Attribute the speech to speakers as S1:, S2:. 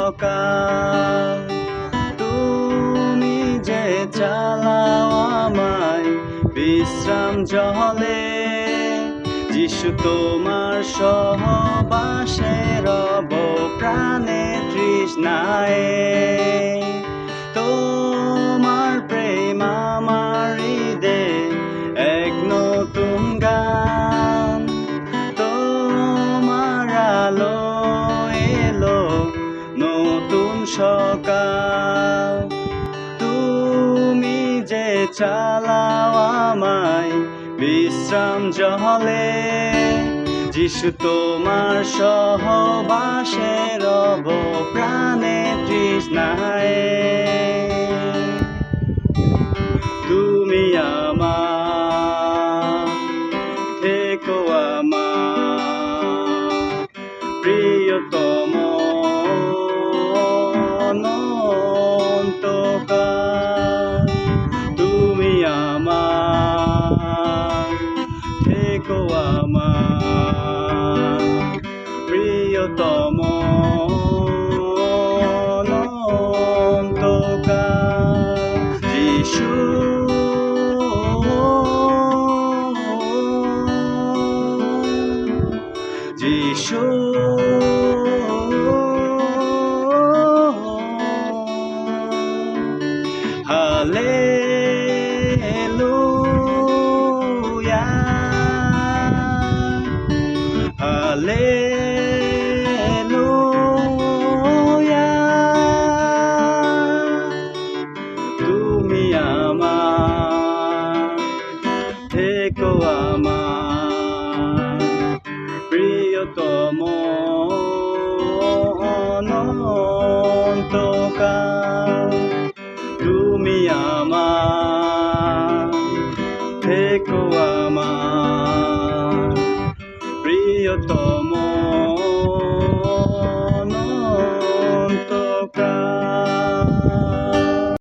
S1: সকাল। তুমি যে চালাও আমায় বিশ্রাম জলে, যিশু তোমার সহবাসে রব প্রাণে তৃষ্ণায়। তোমার প্রেম আমার হৃদয়ে এক নতুন গান, তোমার আলো এলো নতুন সকাল। তুমি যে চালাও আমায় বিশ্রাম জলে, যিশু তোমার সহবাসে রব প্রাণে তৃষ্ণায়। তুমি আমার, থেকো আমার প্রিয়তম অনন্তকাল। তুমি আমার, থেকো আমার প্রিয়তম অনন্তকাল। যিশু যিশু হালেলুয়া, হালেলুয়া। তুমি আমার, থেকো আমার প্রিয়তম অনন্তকাল। তুমি আমার, থেকো আমার প্রিয়তম